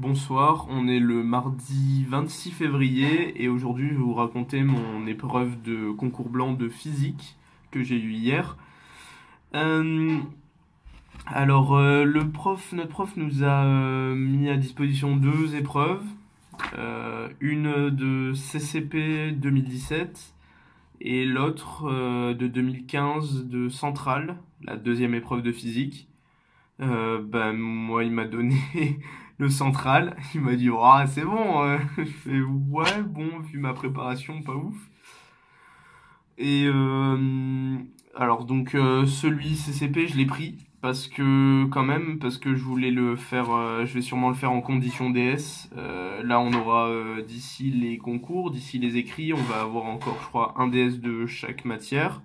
Bonsoir, on est le mardi 26 février et aujourd'hui je vais vous raconter mon épreuve de concours blanc de physique que j'ai eu hier. Euh, notre prof nous a mis à disposition deux épreuves, une de CCP 2017 et l'autre de 2015 de Centrale, la deuxième épreuve de physique. Moi, il m'a donné le central. Il m'a dit, oh, c'est bon. Je fais, ouais, bon, vu ma préparation, pas ouf. Et celui CCP, je l'ai pris parce que je voulais le faire. Je vais sûrement le faire en condition DS. Là, on aura d'ici les concours, d'ici les écrits, on va avoir encore, je crois, un DS de chaque matière.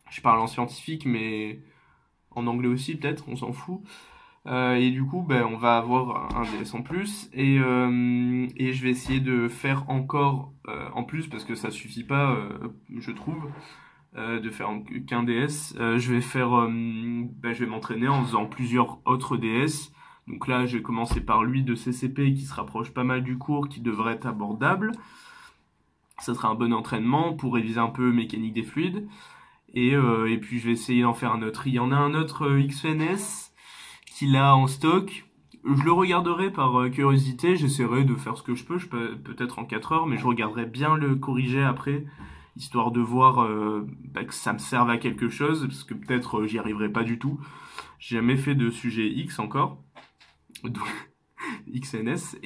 Je parle en scientifique, mais en anglais aussi, peut-être, on s'en fout. Et du coup, on va avoir un DS en plus et je vais essayer de faire encore en plus parce que ça suffit pas, je trouve, de faire qu'un DS. Je vais m'entraîner en faisant plusieurs autres DS. Donc là, je vais commencer par lui de CCP qui se rapproche pas mal du cours, qui devrait être abordable. Ça sera un bon entraînement pour réviser un peu mécanique des fluides. Et puis je vais essayer d'en faire un autre. Il y en a un autre XFNS qu'il a en stock. Je le regarderai par curiosité, j'essaierai de faire ce que je peux peut-être en 4 heures, mais je regarderai bien le corriger après, histoire de voir que ça me serve à quelque chose, parce que peut-être j'y arriverai pas du tout. J'ai jamais fait de sujet X encore, donc XNS.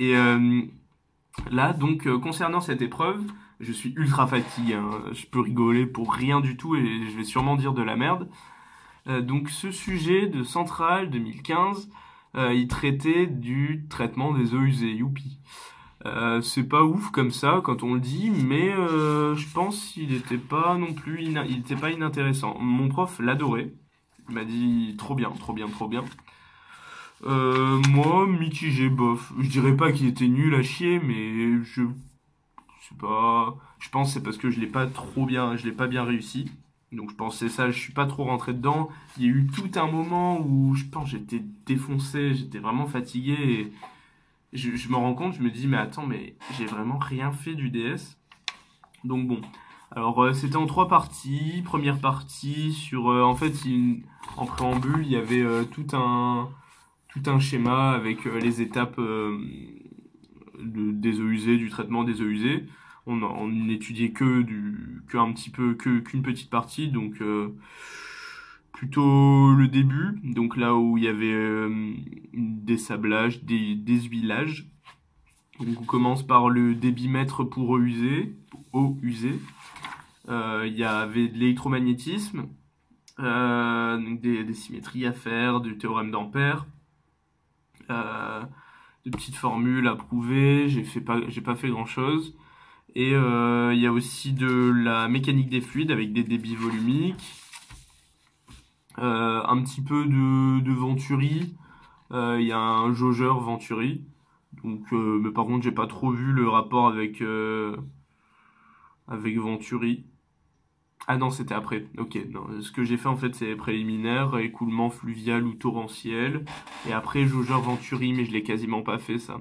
Concernant cette épreuve, je suis ultra fatigué, hein. Je peux rigoler pour rien du tout et je vais sûrement dire de la merde. Donc ce sujet de Centrale 2015, il traitait du traitement des eaux usées, youpi. C'est pas ouf comme ça quand on le dit, mais je pense qu'il était pas non plus, il était pas inintéressant. Mon prof l'adorait, il m'a dit trop bien, trop bien, trop bien. Moi, mitigé, bof. Je dirais pas qu'il était nul à chier, mais je sais pas. Je pense que c'est parce que je l'ai pas bien réussi. Donc je pense que c'est ça, je suis pas trop rentré dedans. Il y a eu tout un moment où je pense que j'étais défoncé, j'étais vraiment fatigué et je me rends compte, je me dis mais attends, mais j'ai vraiment rien fait du DS. Donc bon. Alors c'était en 3 parties. Première partie sur en préambule, il y avait tout un schéma avec les étapes des eaux usées, du traitement des eaux usées. On n'étudiait qu'une petite partie, donc plutôt le début, donc là où il y avait des huilages. Donc on commence par le débitmètre pour eau usée. Il y avait de l'électromagnétisme, des symétries à faire, du théorème d'Ampère, de petites formules à prouver. J'ai pas fait grand chose. Et il y a aussi de la mécanique des fluides avec des débits volumiques, un petit peu de Venturi. Il y a un jaugeur Venturi. Donc, mais par contre, j'ai pas trop vu le rapport avec Venturi. Ah non, c'était après. Ok, non. Ce que j'ai fait en fait, c'est préliminaire, écoulement fluvial ou torrentiel, et après jaugeur Venturi, mais je l'ai quasiment pas fait ça.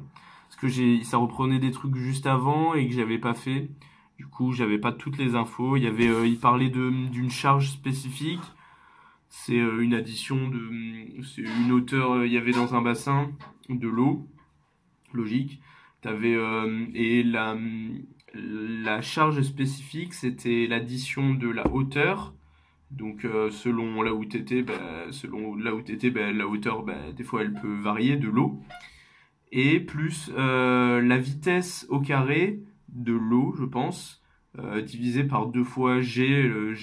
Parce que ça reprenait des trucs juste avant et que j'avais pas fait. Du coup, j'avais pas toutes les infos. Il parlait d'une charge spécifique. C'est une addition c'est une hauteur. Il y avait dans un bassin de l'eau, logique. Et la charge spécifique, c'était l'addition de la hauteur. Donc selon là où t'étais, la hauteur, des fois elle peut varier de l'eau. Et plus la vitesse au carré de l'eau, je pense, divisé par 2 fois le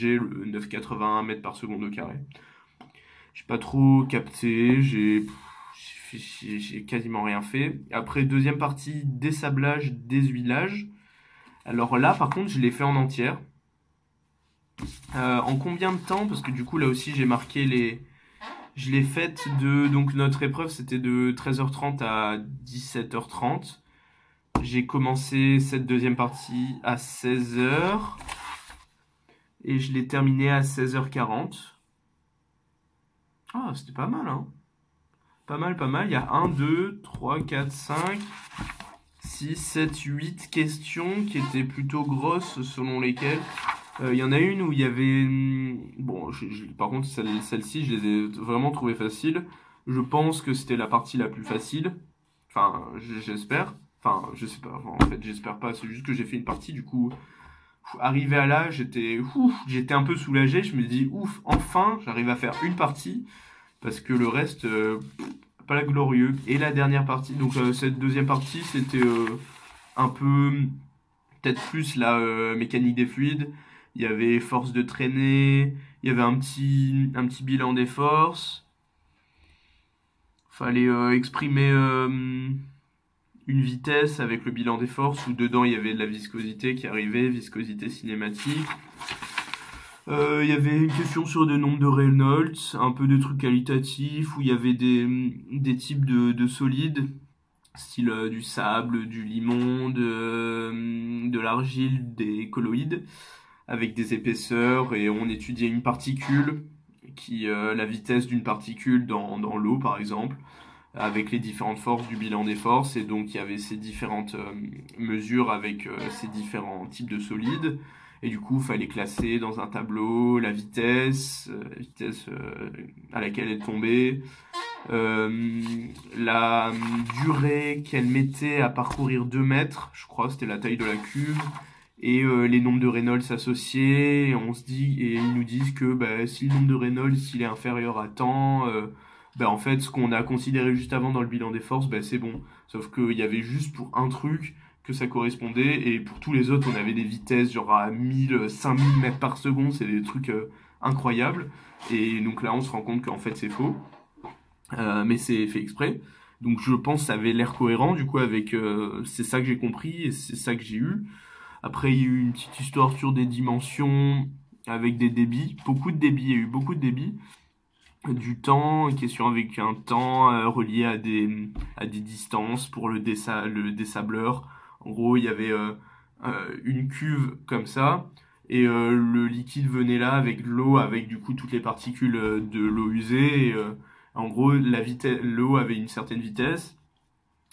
9,81 mètres par seconde au carré. J'ai pas trop capté, j'ai quasiment rien fait. Après, deuxième partie, dessablage, déshuilage. Alors là, par contre, je l'ai fait en entière. En combien de temps? Parce que du coup, là aussi, j'ai marqué les... Je l'ai faite donc notre épreuve, c'était de 13h30 à 17h30. J'ai commencé cette deuxième partie à 16h. Et je l'ai terminée à 16h40. Ah, c'était pas mal, hein. Pas mal, pas mal. Il y a 1, 2, 3, 4, 5, 6, 7, 8 questions qui étaient plutôt grosses selon lesquelles. Il y en a une où il y avait... Bon, par contre, celle-ci, je les ai vraiment trouvées faciles. Je pense que c'était la partie la plus facile. Enfin, j'espère. Enfin, je sais pas. En fait, j'espère pas. C'est juste que j'ai fait une partie, du coup... Arrivé à là, j'étais un peu soulagé. Je me dis, ouf, enfin, j'arrive à faire une partie. Parce que le reste, pas la glorieux. Et la dernière partie, donc cette deuxième partie, c'était un peu, peut-être plus la mécanique des fluides. Il y avait force de traînée, il y avait un petit bilan des forces. Fallait exprimer une vitesse avec le bilan des forces, où dedans il y avait de la viscosité qui arrivait, viscosité cinématique. Il y avait une question sur des nombres de Reynolds, un peu de trucs qualitatifs, où il y avait des types de solides, style du sable, du limon, de l'argile, des colloïdes, avec des épaisseurs, et on étudiait une particule, la vitesse d'une particule dans l'eau par exemple, avec les différentes forces du bilan des forces, et donc il y avait ces différentes mesures avec ces différents types de solides. Et du coup, il fallait classer dans un tableau la vitesse à laquelle elle tombait, la durée qu'elle mettait à parcourir 2 mètres, je crois, c'était la taille de la cuve, et les nombres de Reynolds associés. Et ils nous disent que si le nombre de Reynolds il est inférieur à tant, en fait, ce qu'on a considéré juste avant dans le bilan des forces, c'est bon. Sauf qu'il y avait juste pour un truc que ça correspondait, et pour tous les autres, on avait des vitesses genre à 1000, 5000 mètres par seconde, c'est des trucs incroyables. Et donc là, on se rend compte qu'en fait, c'est faux. Mais c'est fait exprès. Donc je pense que ça avait l'air cohérent, du coup, avec... c'est ça que j'ai compris, et c'est ça que j'ai eu. Après, il y a eu une petite histoire sur des dimensions, avec des débits. Beaucoup de débits, il y a eu beaucoup de débits. Du temps, une question avec un temps relié à des distances pour le dessableur. En gros, il y avait une cuve comme ça, et le liquide venait là avec de l'eau, avec du coup toutes les particules de l'eau usée. Et, en gros, l'eau avait une certaine vitesse,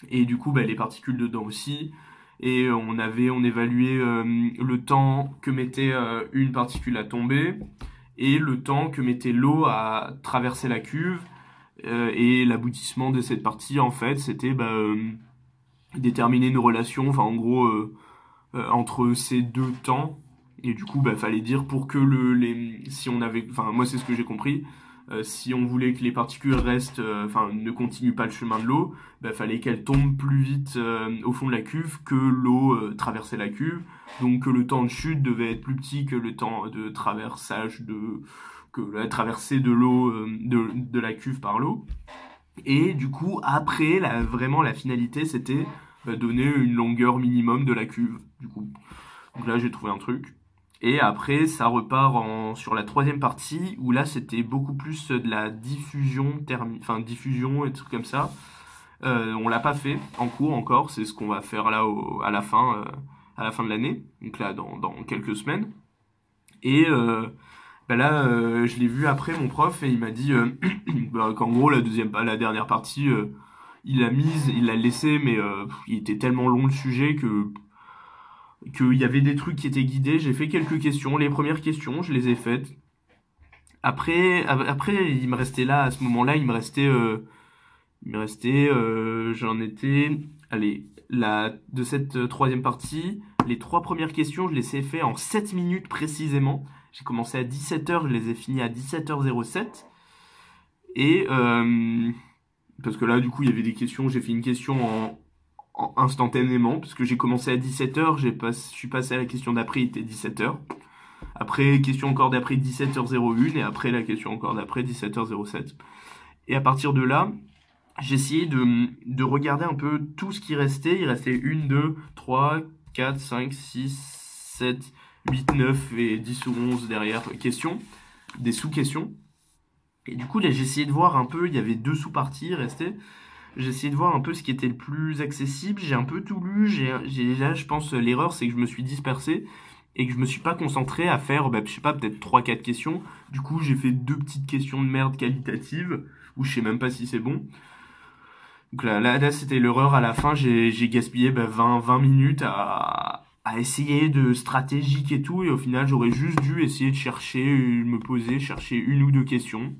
et du coup, les particules dedans aussi. Et on évaluait le temps que mettait une particule à tomber, et le temps que mettait l'eau à traverser la cuve. Et l'aboutissement de cette partie, en fait, c'était déterminer une relation, enfin en gros, entre ces deux temps. Et du coup, fallait dire pour que si on avait, enfin moi c'est ce que j'ai compris, si on voulait que les particules restent, ne continuent pas le chemin de l'eau, fallait qu'elles tombent plus vite au fond de la cuve que l'eau traversait la cuve. Donc que le temps de chute devait être plus petit que le temps de traversage que la traversée de l'eau, de la cuve par l'eau. Et du coup, après, vraiment la finalité, c'était donner une longueur minimum de la cuve. Du coup, donc là, j'ai trouvé un truc. Et après, ça repart sur la troisième partie, où là, c'était beaucoup plus de la diffusion thermique, enfin diffusion et des trucs comme ça. On l'a pas fait en cours encore, c'est ce qu'on va faire là à la fin de l'année, donc là dans quelques semaines. Et là, je l'ai vu après mon prof, et il m'a dit qu'en gros la dernière partie, il l'a laissé, mais il était tellement long le sujet qu'il y avait des trucs qui étaient guidés. J'ai fait quelques questions, les premières questions, je les ai faites. Après, il me restait là, à ce moment-là, j'en étais, allez, de cette troisième partie, les 3 premières questions, je les ai fait en 7 minutes précisément. J'ai commencé à 17h, je les ai finis à 17h07. Et, parce que là, du coup, il y avait des questions, j'ai fait une question instantanément, parce que j'ai commencé à 17h, je suis passé à la question d'après, il était 17h. Après, question encore d'après, 17h01, et après, la question encore d'après, 17h07. Et à partir de là, j'ai essayé de regarder un peu tout ce qui restait. Il restait 1, 2, 3, 4, 5, 6, 7, 8, 9 et 10 ou 11 derrière questions, des sous-questions. Et du coup, là, j'ai essayé de voir un peu, il y avait 2 sous-parties restées. J'ai essayé de voir un peu ce qui était le plus accessible. J'ai un peu tout lu. Là, je pense, l'erreur, c'est que je me suis dispersé et que je me suis pas concentré à faire, je sais pas, peut-être 3-4 questions. Du coup, j'ai fait 2 petites questions de merde qualitatives, où je sais même pas si c'est bon. Donc là c'était l'erreur à la fin. J'ai gaspillé 20 minutes à essayer de stratégique et tout. Et au final, j'aurais juste dû essayer de chercher, me poser, chercher une ou deux questions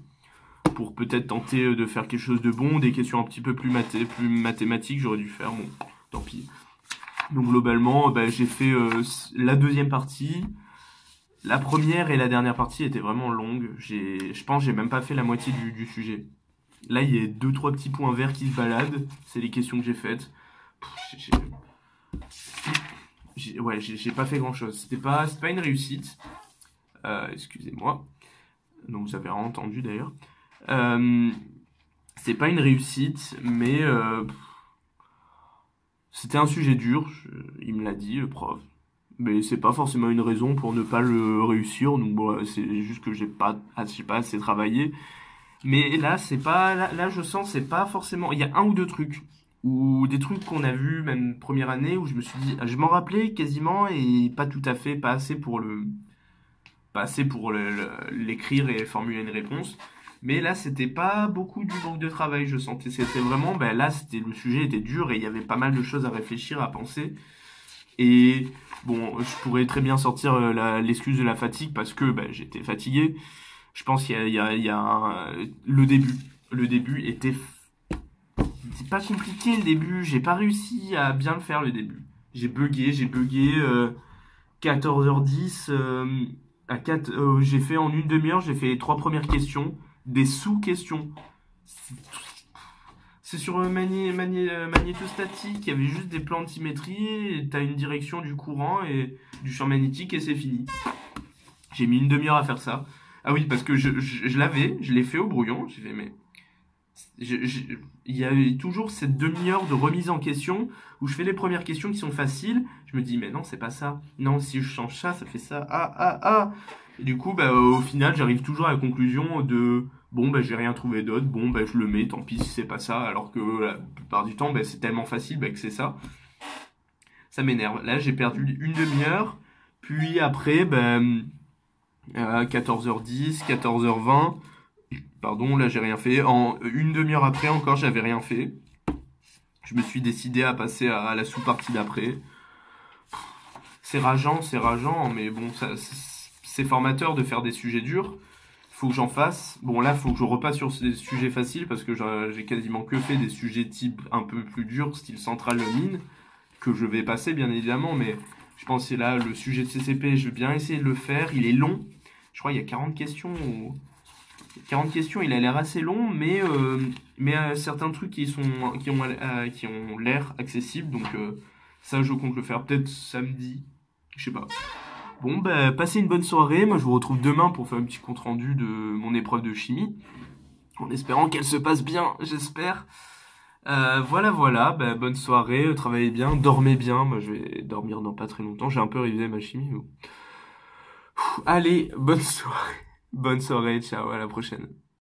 pour peut-être tenter de faire quelque chose de bon. Des questions un petit peu plus mathématiques, j'aurais dû faire. Bon, tant pis. Donc globalement, j'ai fait la deuxième partie. La première et la dernière partie étaient vraiment longues. Je pense que j'ai même pas fait la moitié du sujet. Là, il y a deux, trois petits points verts qui se baladent. C'est les questions que j'ai faites. Pff, j'ai pas fait grand chose. C'est pas une réussite. Excusez-moi. Donc, vous avez rien entendu d'ailleurs. C'est pas une réussite, mais c'était un sujet dur. Il me l'a dit, le prof. Mais c'est pas forcément une raison pour ne pas le réussir. Donc, bon, c'est juste que j'ai pas assez travaillé. Mais là, c'est pas, là, je sens, c'est pas forcément, il y a un ou deux trucs, ou des trucs qu'on a vus, même première année, où je me suis dit, je m'en rappelais quasiment, et pas tout à fait, pas assez pour l'écrire et formuler une réponse. Mais là, c'était pas beaucoup du manque de travail, je sentais, c'était vraiment, là, le sujet était dur, et il y avait pas mal de choses à réfléchir, à penser. Et bon, je pourrais très bien sortir l'excuse de la fatigue, parce que j'étais fatigué. Je pense le début. Le début était... C'est pas compliqué le début, j'ai pas réussi à bien le faire le début. J'ai bugué 14h10, j'ai fait en une demi-heure, j'ai fait les trois premières questions, des sous-questions. C'est sur magnétostatique, il y avait juste des plans de symétrie, et t'as une direction du courant et du champ magnétique et c'est fini. J'ai mis une demi-heure à faire ça. Ah oui, parce que je l'ai fait au brouillon. J'ai fait, mais il y a toujours cette demi-heure de remise en question où je fais les premières questions qui sont faciles. Je me dis, mais non, c'est pas ça. Non, si je change ça, ça fait ça. Ah. Et du coup, au final, j'arrive toujours à la conclusion de, bon, j'ai rien trouvé d'autre. Bon, je le mets, tant pis si c'est pas ça. Alors que la plupart du temps, c'est tellement facile que c'est ça. Ça m'énerve. Là, j'ai perdu une demi-heure. Puis après, 14h10, 14h20, pardon, là j'ai rien fait. En une demi-heure après encore, j'avais rien fait. Je me suis décidé à passer à la sous-partie d'après. C'est rageant, mais bon, c'est formateur de faire des sujets durs. Faut que j'en fasse. Bon, là, faut que je repasse sur des sujets faciles parce que j'ai quasiment que fait des sujets type un peu plus durs, style centrale de mine, que je vais passer bien évidemment, mais je pense que c'est là le sujet de CCP, je vais bien essayer de le faire. Il est long. Je crois qu'il y a 40 questions. 40 questions, il a l'air assez long, mais certains trucs qui ont l'air accessibles. Donc ça, je compte le faire peut-être samedi. Je sais pas. Bon, passez une bonne soirée. Moi, je vous retrouve demain pour faire un petit compte-rendu de mon épreuve de chimie. En espérant qu'elle se passe bien, j'espère. Voilà. Bonne soirée. Travaillez bien. Dormez bien. Moi, je vais dormir dans pas très longtemps. J'ai un peu révisé ma chimie. Mais bon. Allez, bonne soirée. Bonne soirée. Ciao, à la prochaine.